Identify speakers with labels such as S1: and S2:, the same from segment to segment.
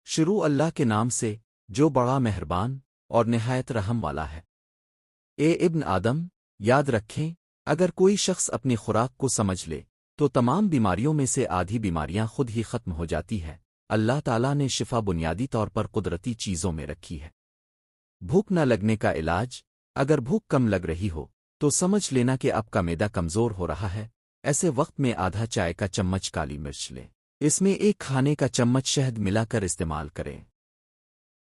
S1: شروع اللہ کے نام سے جو بڑا مہربان اور نہایت رحم والا ہے۔ اے ابن آدم، یاد رکھیں، اگر کوئی شخص اپنی خوراک کو سمجھ لے تو تمام بیماریوں میں سے آدھی بیماریاں خود ہی ختم ہو جاتی ہے۔ اللہ تعالیٰ نے شفا بنیادی طور پر قدرتی چیزوں میں رکھی ہے۔ بھوک نہ لگنے کا علاج: اگر بھوک کم لگ رہی ہو تو سمجھ لینا کہ آپ کا معدہ کمزور ہو رہا ہے۔ ایسے وقت میں آدھا چائے کا چمچ کالی مرچ لیں، اس میں ایک کھانے کا چمچ شہد ملا کر استعمال کریں۔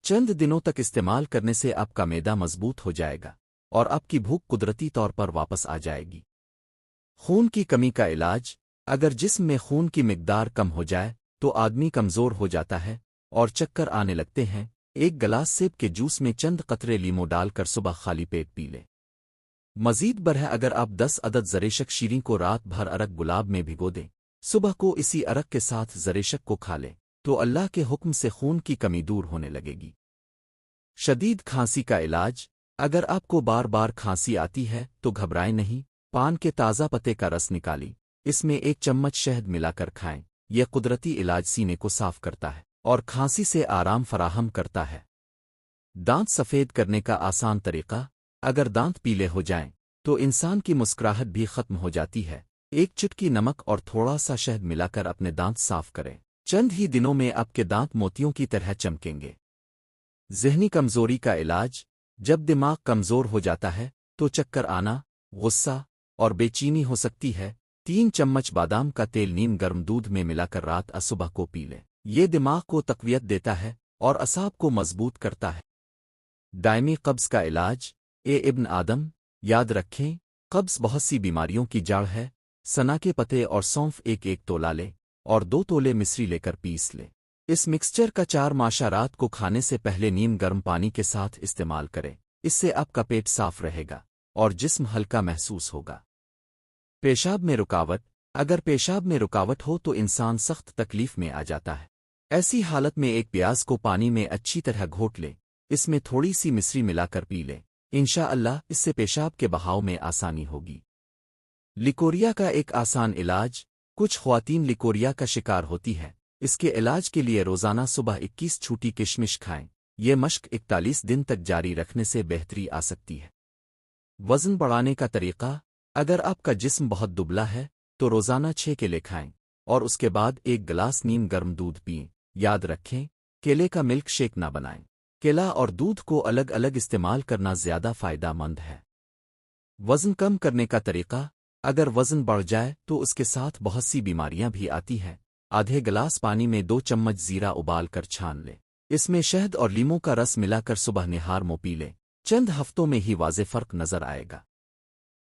S1: چند دنوں تک استعمال کرنے سے آپ کا معدہ مضبوط ہو جائے گا اور آپ کی بھوک قدرتی طور پر واپس آ جائے گی۔ خون کی کمی کا علاج: اگر جسم میں خون کی مقدار کم ہو جائے تو آدمی کمزور ہو جاتا ہے اور چکر آنے لگتے ہیں۔ ایک گلاس سیب کے جوس میں چند قطرے لیمو ڈال کر صبح خالی پیٹ پی لیں۔ مزید برہے اگر آپ 10 عدد زریشک شیریں کو رات بھر ارگ گلاب میں بھگو دیں، صبح کو اسی ارگ کے ساتھ زریشک کو کھا لیں تو اللہ کے حکم سے خون کی کمی دور ہونے لگے گی۔ شدید کھانسی کا علاج: اگر آپ کو بار بار کھانسی آتی ہے تو گھبرائیں نہیں، پان کے تازہ پتے کا رس نکالی، اس میں ایک چمچ شہد ملا کر کھائیں۔ یہ قدرتی علاج سینے کو صاف کرتا ہے اور کھانسی سے آرام فراہم کرتا ہے۔ دانت سفید کرنے کا آسان طریقہ: اگر دانت پیلے ہو جائیں تو انسان کی مسکراہٹ بھی ختم ہو جاتی ہے۔ ایک چٹکی نمک اور تھوڑا سا شہد ملا کر اپنے دانت صاف کریں، چند ہی دنوں میں آپ کے دانت موتیوں کی طرح چمکیں گے۔ ذہنی کمزوری کا علاج: جب دماغ کمزور ہو جاتا ہے تو چکر آنا، غصہ اور بے چینی ہو سکتی ہے۔ 3 چمچ بادام کا تیل نیم گرم دودھ میں ملا کر رات صبح کو پی لیں، یہ دماغ کو تقویت دیتا ہے اور اعصاب کو مضبوط کرتا ہے۔ دائمی قبض کا علاج: اے ابن آدم، یاد رکھیں، قبض بہت سی بیماریوں کی جڑ ہے۔ سنا کے پتے اور سونف ایک تولا لیں اور 2 تولے مصری لے کر پیس لیں۔ اس مکسچر کا 4 ماشا رات کو کھانے سے پہلے نیم گرم پانی کے ساتھ استعمال کریں، اس سے آپ کا پیٹ صاف رہے گا اور جسم ہلکا محسوس ہوگا۔ پیشاب میں رکاوٹ: اگر پیشاب میں رکاوٹ ہو تو انسان سخت تکلیف میں آ جاتا ہے۔ ایسی حالت میں ایک پیاز کو پانی میں اچھی طرح گھوٹ لیں، اس میں تھوڑی سی مصری ملا کر پی لیں، انشاءاللہ اس سے پیشاب کے بہاؤ میں آسانی ہوگی۔ لیکوریا کا ایک آسان علاج: کچھ خواتین لیکوریا کا شکار ہوتی ہے، اس کے علاج کے لیے روزانہ صبح 21 چھوٹی کشمش کھائیں۔ یہ مشق 41 دن تک جاری رکھنے سے بہتری آ سکتی ہے۔ وزن بڑھانے کا طریقہ: اگر آپ کا جسم بہت دبلا ہے تو روزانہ 6 کیلے کھائیں اور اس کے بعد 1 گلاس نیم گرم دودھ پئیں۔ یاد رکھیں، کیلے کا ملک شیک نہ بنائیں، کیلا اور دودھ کو الگ الگ استعمال کرنا زیادہ فائدہ مند ہے۔ وزن کم کرنے کا طریقہ: اگر وزن بڑھ جائے تو اس کے ساتھ بہت سی بیماریاں بھی آتی ہیں۔ آدھے گلاس پانی میں 2 چمچ زیرہ ابال کر چھان لیں، اس میں شہد اور لیموں کا رس ملا کر صبح نہار منہ پی لیں، چند ہفتوں میں ہی واضح فرق نظر آئے گا۔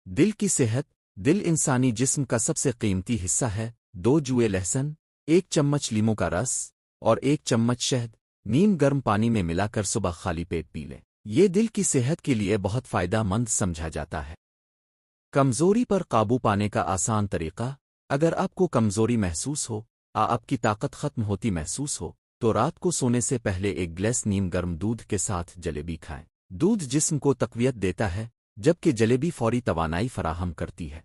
S1: دل کی صحت: دل انسانی جسم کا سب سے قیمتی حصہ ہے۔ 2 جوئے لہسن، 1 چمچ لیموں کا رس اور 1 چمچ شہد نیم گرم پانی میں ملا کر صبح خالی پیٹ پی لیں، یہ دل کی صحت کے لیے بہت فائدہ مند سمجھا جاتا ہے۔ کمزوری پر قابو پانے کا آسان طریقہ: اگر آپ کو کمزوری محسوس ہو، آپ کی طاقت ختم ہوتی محسوس ہو، تو رات کو سونے سے پہلے 1 گلاس نیم گرم دودھ کے ساتھ جلیبی کھائیں۔ دودھ جسم کو تقویت دیتا ہے جبکہ جلیبی فوری توانائی فراہم کرتی ہے۔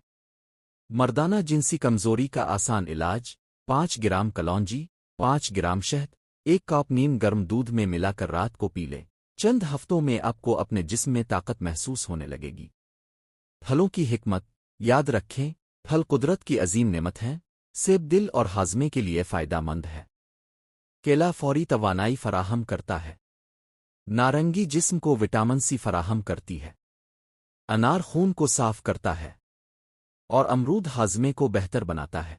S1: مردانہ جنسی کمزوری کا آسان علاج: 5 گرام کلونجی، 5 گرام شہد، 1 کپ نیم گرم دودھ میں ملا کر رات کو پی لیں، چند ہفتوں میں آپ کو اپنے جسم میں طاقت محسوس ہونے لگے گی۔ پھلوں کی حکمت: یاد رکھیں، پھل قدرت کی عظیم نعمت ہیں۔ سیب دل اور ہاضمے کے لیے فائدہ مند ہے۔ کیلا فوری توانائی فراہم کرتا ہے۔ نارنگی جسم کو وٹامن سی فراہم کرتی ہے۔ انار خون کو صاف کرتا ہے اور امرود ہاضمے کو بہتر بناتا ہے۔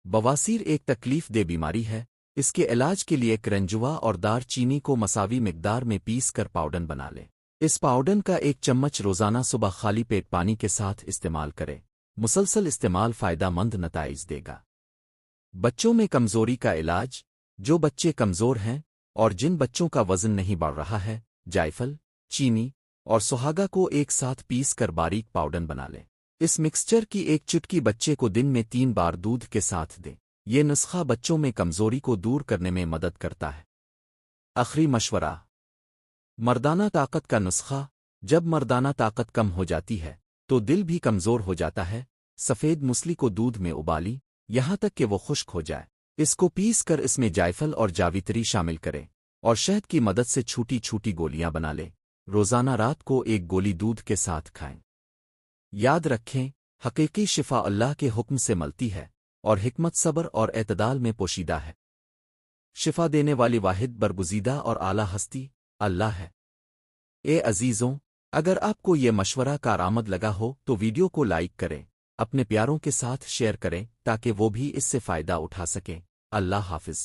S1: بواسیر ایک تکلیف دہ بیماری ہے، اس کے علاج کے لیے کرنجوا اور دار چینی کو مساوی مقدار میں پیس کر پاؤڈر بنا لیں۔ اس پاؤڈر کا 1 چمچ روزانہ صبح خالی پیٹ پانی کے ساتھ استعمال کریں، مسلسل استعمال فائدہ مند نتائج دے گا۔ بچوں میں کمزوری کا علاج: جو بچے کمزور ہیں اور جن بچوں کا وزن نہیں بڑھ رہا ہے، جائفل، چینی اور سہاگا کو ایک ساتھ پیس کر باریک پاؤڈر بنا لیں۔ اس مکسچر کی 1 چٹکی بچے کو دن میں 3 بار دودھ کے ساتھ دیں، یہ نسخہ بچوں میں کمزوری کو دور کرنے میں مدد کرتا ہے۔ آخری مشورہ: مردانہ طاقت کا نسخہ: جب مردانہ طاقت کم ہو جاتی ہے تو دل بھی کمزور ہو جاتا ہے۔ سفید موسلی کو دودھ میں ابالی یہاں تک کہ وہ خشک ہو جائے، اس کو پیس کر اس میں جائفل اور جاویتری شامل کرے اور شہد کی مدد سے چھوٹی چھوٹی گولیاں بنا لے روزانہ رات کو ایک گولی دودھ کے ساتھ کھائیں یاد رکھیں حقیقی شفا اللہ کے حکم سے ملتی ہے اور حکمت صبر اور اعتدال میں پوشیدہ ہے شفا دینے والی واحد برگزیدہ اور اعلیٰ ہستی اللہ ہے اے عزیزوں اگر آپ کو یہ مشورہ کارآمد لگا ہو تو ویڈیو کو لائک کریں اپنے پیاروں کے ساتھ شیئر کریں تاکہ وہ بھی اس سے فائدہ اٹھا سکیں اللہ حافظ